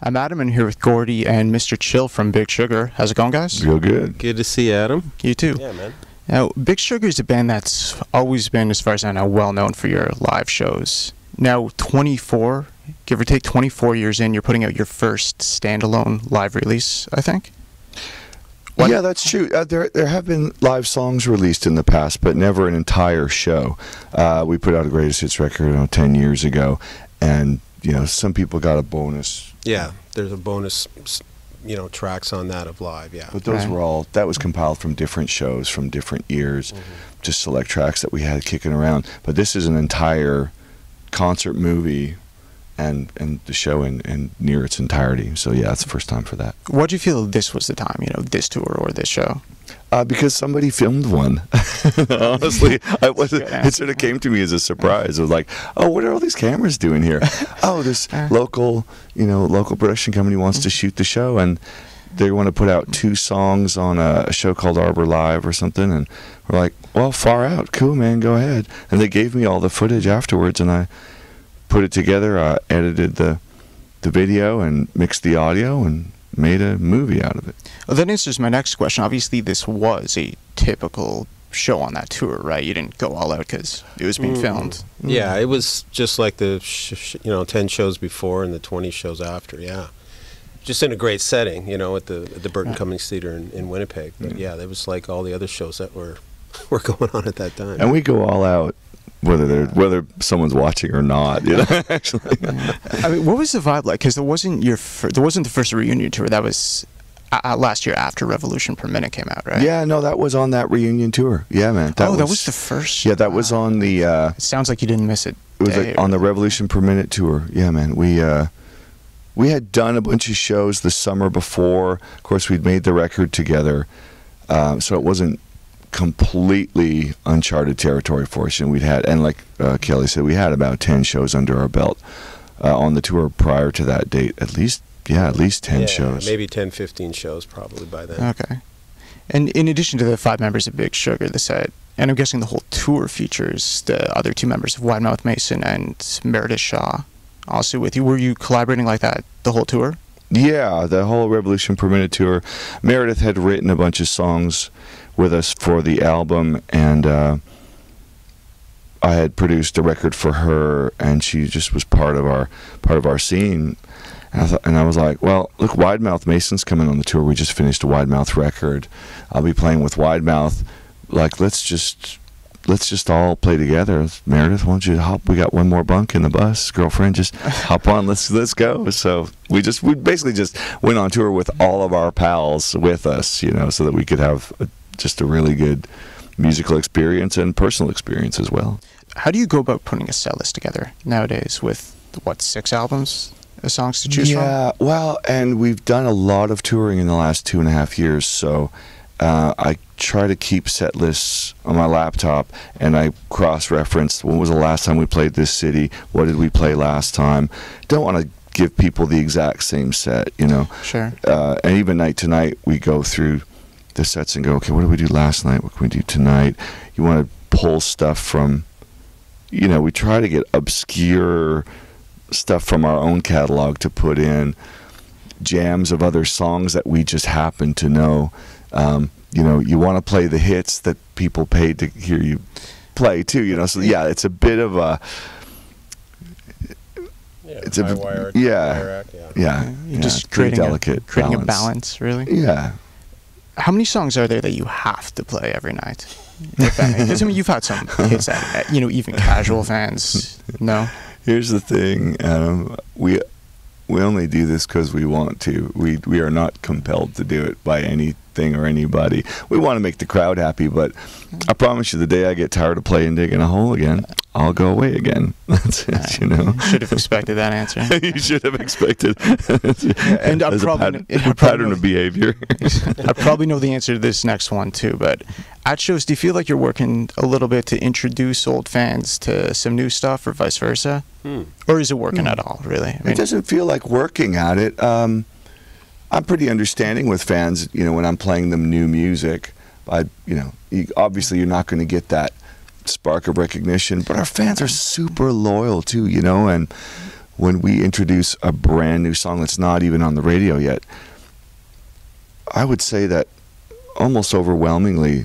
I'm Adam, and here with Gordie and Mr. Chill from Big Sugar. How's it going, guys? Real good. Good to see you, Adam. You too. Yeah, man. Now, Big Sugar is a band that's always been, as far as I know, well known for your live shows. Now, 24, give or take 24 years in, you're putting out your first standalone live release, I think? What? Yeah, that's true. There have been live songs released in the past, but never an entire show. We put out a greatest hits record 10 years ago, and some people got a bonus. Yeah, there's a bonus, tracks on that of live. Yeah, but those were all that was compiled from different shows from different years, just select tracks that we had kicking around. But this is an entire concert movie. And the show in near its entirety. So yeah, it's the first time for that. What do you feel this was the time, this tour or this show? Because somebody filmed one. Honestly, it sort of came to me as a surprise. It was like, oh, what are all these cameras doing here? Oh, this local production company wants to shoot the show, and they want to put out 2 songs on a show called Arbor Live or something. And we're like, well, far out, cool, man, go ahead. And they gave me all the footage afterwards, and I put it together, edited the video and mixed the audio and made a movie out of it. Well, that answers my next question. Obviously, this was a typical show on that tour, right? You didn't go all out because it was being filmed. Yeah, it was just like the 10 shows before and the 20 shows after. Yeah, just in a great setting, at the Burton Cummings Theater in Winnipeg. But yeah, there was like all the other shows that were going on at that time. And we go all out. Whether someone's watching or not, actually. I mean, what was the vibe like? Because there wasn't the first reunion tour. That was last year after Revolution Per Minute came out, right? Yeah, no, that was on that reunion tour. Yeah, man. That was the first. Yeah, that was on the. It sounds like you didn't miss it. It was like on the Revolution Per Minute tour. Yeah, man. We had done a bunch of shows the summer before. Of course, we'd made the record together, so it wasn't completely uncharted territory for us, and like Kelly said, we had about 10 shows under our belt on the tour prior to that date. At least 10 shows, maybe 10, 15 shows probably by then. Okay. And in addition to the 5 members of Big Sugar, the set, and I'm guessing the whole tour features the other 2 members of Widemouth Mason and Meredith Shaw also with you. Were you collaborating like that the whole tour? Yeah, the whole Revolution Per Minute tour. Meredith had written a bunch of songs with us for the album, and I had produced a record for her, and she just was part of our scene. And I was like, well, look, Widemouth Mason's coming on the tour. We just finished a Widemouth record. I'll be playing with Widemouth. Like, let's just all play together. Meredith, why don't you hop? We got one more bunk in the bus. Girlfriend, just hop on. Let's go. So we basically just went on tour with all of our pals with us, so that we could have just a really good musical experience and personal experience as well. How do you go about putting a set list together nowadays with 6 albums of songs to choose from? Yeah, well, and we've done a lot of touring in the last 2.5 years, so I try to keep set lists on my laptop, and I cross-reference when was the last time we played this city, what did we play last time. Don't want to give people the exact same set, Sure. And even night to night, we go through the sets and go, okay, what did we do last night? What can we do tonight? You want to pull stuff from, we try to get obscure stuff from our own catalog to put in, jams of other songs that we just happen to know. You want to play the hits that people paid to hear you play too, so yeah, it's a bit of a just creating delicate creating balance. A balance, really. Yeah. How many songs are there that you have to play every night? Because you've had some hits that even casual fans know. Here's the thing, Adam. We only do this because we want to. We are not compelled to do it by anything or anybody. We want to make the crowd happy, but I promise you, the day I get tired of playing digging a hole again, I'll go away again. That's it, You should have expected that answer. You should have expected. And a pattern of behavior. I probably know the answer to this next one too, but at shows, do you feel like you're working a little bit to introduce old fans to some new stuff, or vice versa? Or is it working at all, really? It doesn't feel like working at it. I'm pretty understanding with fans, when I'm playing them new music. Obviously you're not going to get that spark of recognition, but our fans are super loyal too, and when we introduce a brand new song that's not even on the radio yet, I would say that almost overwhelmingly,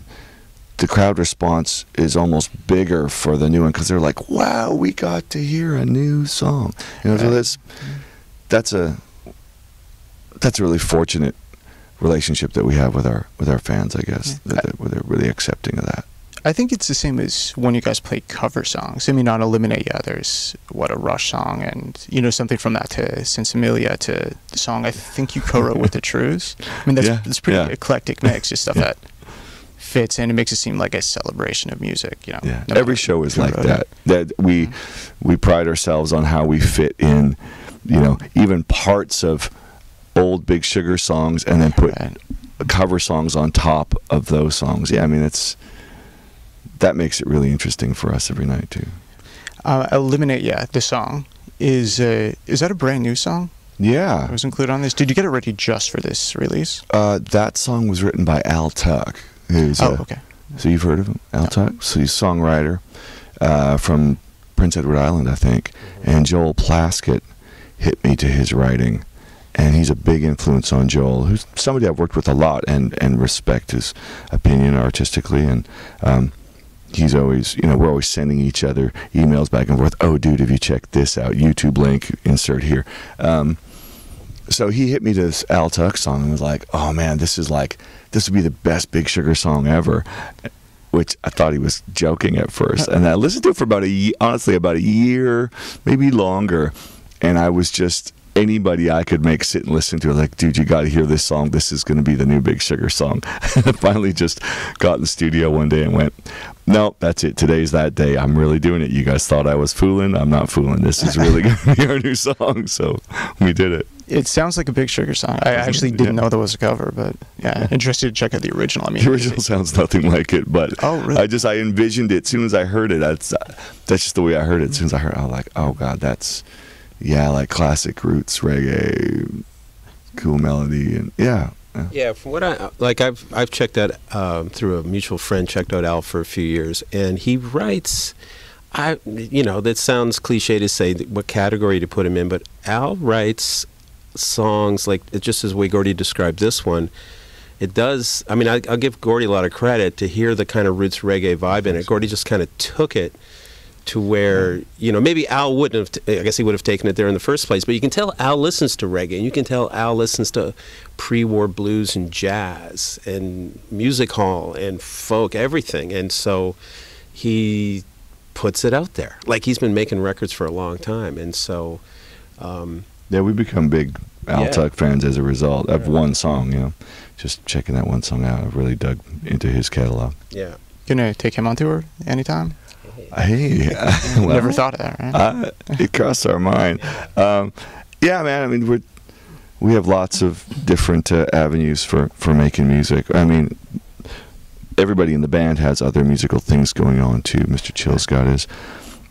the crowd response is almost bigger for the new one because they're like, "Wow, we got to hear a new song." You know, so that's a really fortunate relationship that we have with our fans, I guess. That they're really accepting of that. I think it's the same as when you guys play cover songs. I mean, on Eliminate, yeah, there's a Rush song, and something from that to Sensimilia to the song I think you co-wrote with the Trues. I mean, that's pretty eclectic mix, just stuff that fits in. It makes it seem like a celebration of music. Yeah, every show is like that. That we pride ourselves on how we fit in. Even parts of old Big Sugar songs, and then put cover songs on top of those songs. Yeah, I mean that makes it really interesting for us every night too. Eliminate, the song is that a brand new song? Yeah, it was included on this. Did you get it ready just for this release? That song was written by Al Tuck. Okay. So you've heard of him, Al Tuck? So he's a songwriter from Prince Edward Island, I think. And Joel Plaskett hit me to his writing. And he's a big influence on Joel, who's somebody I've worked with a lot and respect his opinion artistically. And he's always, we're always sending each other emails back and forth. "Oh, dude, have you checked this out? YouTube link, insert here." So he hit me to this Al Tuck song and was like, "Oh, man, this would be the best Big Sugar song ever." Which I thought he was joking at first. And I listened to it for about a year, maybe longer. And I was just... anybody I could make sit and listen to it, like, "Dude, you got to hear this song. This is going to be the new Big Sugar song." And I finally just got in the studio one day and went, "No, that's it. Today's that day. I'm really doing it. You guys thought I was fooling. I'm not fooling. This is really going to be our new song." So we did it. It sounds like a Big Sugar song. I actually didn't know there was a cover, but interested to check out the original. I mean, the original sounds nothing like it, but really? I envisioned it as soon as I heard it. That's just the way I heard it. As soon as I heard it, I was like, "Oh God, that's." Yeah, like classic roots reggae, cool melody, and Yeah, from what I've checked that through a mutual friend, checked out Al for a few years, and he writes. That sounds cliche to say what category to put him in, but Al writes songs like just as the way Gordie described this one. It does. I mean, I'll give Gordie a lot of credit to hear the kind of roots reggae vibe in it. Gordie just kind of took it to where, maybe Al wouldn't have, I guess he would have taken it there in the first place, but you can tell Al listens to reggae, and you can tell Al listens to pre-war blues and jazz and music hall and folk, everything. And so he puts it out there. Like, he's been making records for a long time. And so... we become big Al Tuck fans as a result of one song, just checking that one song out. I've really dug into his catalog. Yeah. Gonna take him on tour anytime? Hey, never thought of that, right? It crossed our mind. Yeah, man. I mean, we have lots of different avenues for making music. I mean, everybody in the band has other musical things going on too. Mr. Chill's got his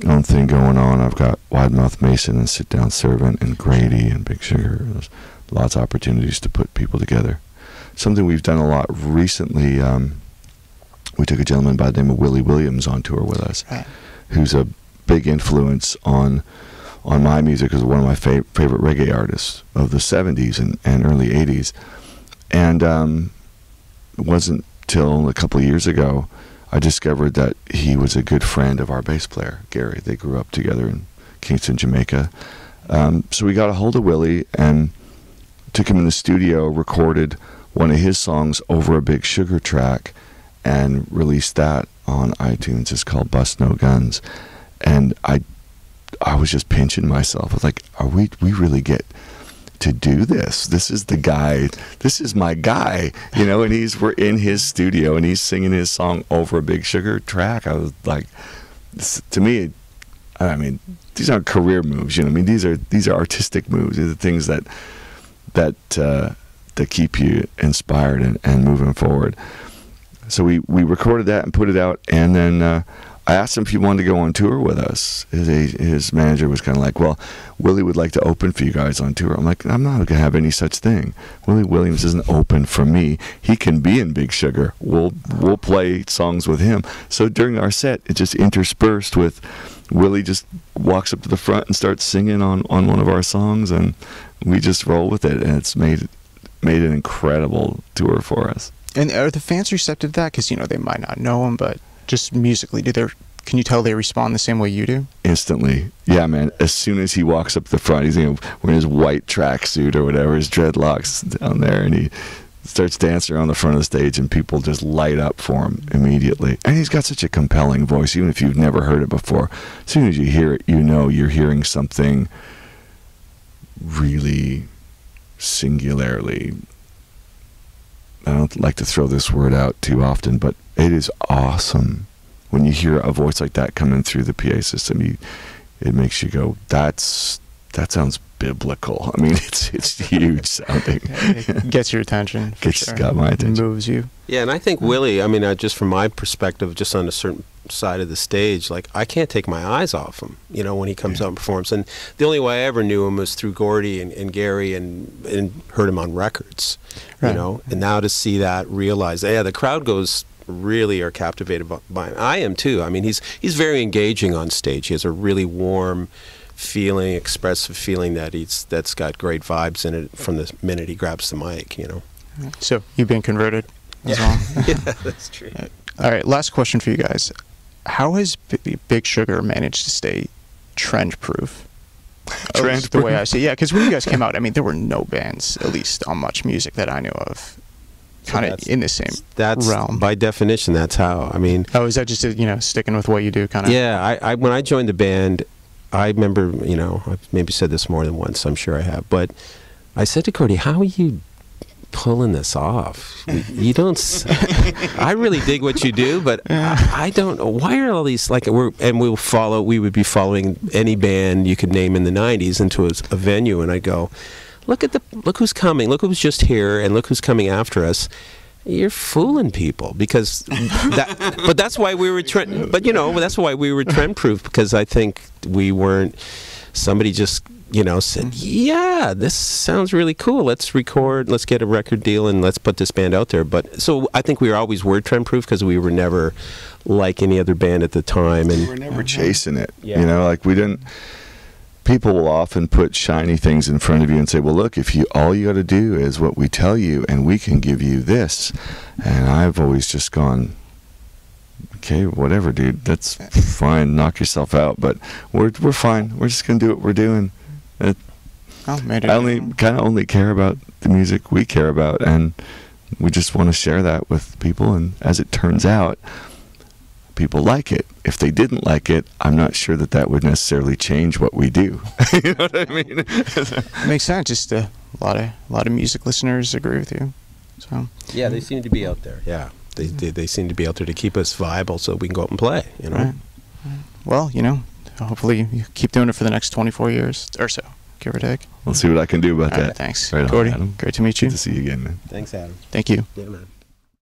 own thing going on. I've got Wide Mouth Mason and Sit Down Servant and Grady and Big Sugar. There's lots of opportunities to put people together. Something we've done a lot recently. We took a gentleman by the name of Willie Williams on tour with us, who's a big influence on my music, is one of my favorite reggae artists of the 70s and early 80s. And it wasn't till a couple of years ago I discovered that he was a good friend of our bass player, Gary. They grew up together in Kingston, Jamaica. So we got a hold of Willie and took him in the studio, recorded one of his songs over a Big Sugar track, and released that on iTunes. It's called Bust No Guns. And I was just pinching myself. I was like, we really get to do this? This is the guy, this is my guy, and we're in his studio and he's singing his song over a Big Sugar track. I was like, to me, I mean, these aren't career moves, I mean, these are artistic moves. These are things that keep you inspired and moving forward. So we recorded that and put it out, and then I asked him if he wanted to go on tour with us. His manager was kind of like, "Well, Willie would like to open for you guys on tour." I'm like, "I'm not going to have any such thing. Willie Williams isn't open for me. He can be in Big Sugar. We'll play songs with him." So during our set, it just interspersed with Willie just walks up to the front and starts singing on one of our songs, and we just roll with it, and it's made an incredible tour for us. And are the fans receptive to that? Because, you know, they might not know him, but just musically, can you tell they respond the same way you do? Instantly. Yeah, man. As soon as he walks up the front, he's wearing his white tracksuit or whatever, his dreadlocks down there, and he starts dancing around the front of the stage, and people just light up for him immediately. And he's got such a compelling voice, even if you've never heard it before. As soon as you hear it, you know you're hearing something really singularly, I don't like to throw this word out too often, but it is awesome. When you hear a voice like that coming through the PA system, it makes you go, that sounds biblical. I mean, it's huge sounding. It gets your attention. Got my attention. It moves you. Yeah, and I think Willie, I mean, just from my perspective, just on a certain side of the stage, like, I can't take my eyes off him, you know, when he comes out and performs. And the only way I ever knew him was through Gordie and Gary and heard him on records, you know. And now to see that, realize, yeah, the crowd really are captivated by him. I am too. I mean, he's very engaging on stage. He has a really warm feeling, expressive feeling that's got great vibes in it from the minute he grabs the mic, you know. So you've been converted as well? Yeah, that's true. All right, last question for you guys. How has Big Sugar managed to stay trend-proof? Trend-proof? The way I see it. Yeah, because when you guys came out, I mean, there were no bands, at least on Much Music, that I knew of, kind of in the same realm. By definition, that's how. I mean, oh, is that just sticking with what you do, kind of? Yeah, I when I joined the band, I remember, you know, I've maybe said this more than once. I'm sure I have, but I said to Gordie, "How are you pulling this off? You don't. I really dig what you do, but I don't. Why are all these like we would be following any band you could name in the '90s into a venue, and I go." Look who's coming. Look who's just here, and look who's coming after us. You're fooling people because but that's why we were that's why we were trend proof, because I think we weren't. Somebody just said, yeah, this sounds really cool. Let's record. Let's get a record deal, and let's put this band out there. But so I think we always were trend proof because we were never like any other band at the time, and we were never chasing it. Yeah. You know, like we didn't. People will often put shiny things in front of you and say, well, look, all you got to do is what we tell you, and we can give you this. And I've always just gone, okay, whatever, dude, that's fine, knock yourself out, but we're fine. We're just going to do what we're doing. I only care about the music we care about, and we just want to share that with people, and as it turns out, people like it. If they didn't like it, I'm not sure that would necessarily change what we do. You know what I mean? Makes sense. Just a lot of music listeners agree with you. So yeah, they seem to be out there. Yeah, they seem to be out there to keep us viable so we can go out and play. You know. Right. Well, hopefully you keep doing it for the next 24 years or so, give or take. We'll see what I can do about that. Thanks, right Gordie. Adam. Great to meet you. Good to see you again, man. Thanks, Adam. Thank you. Yeah, man.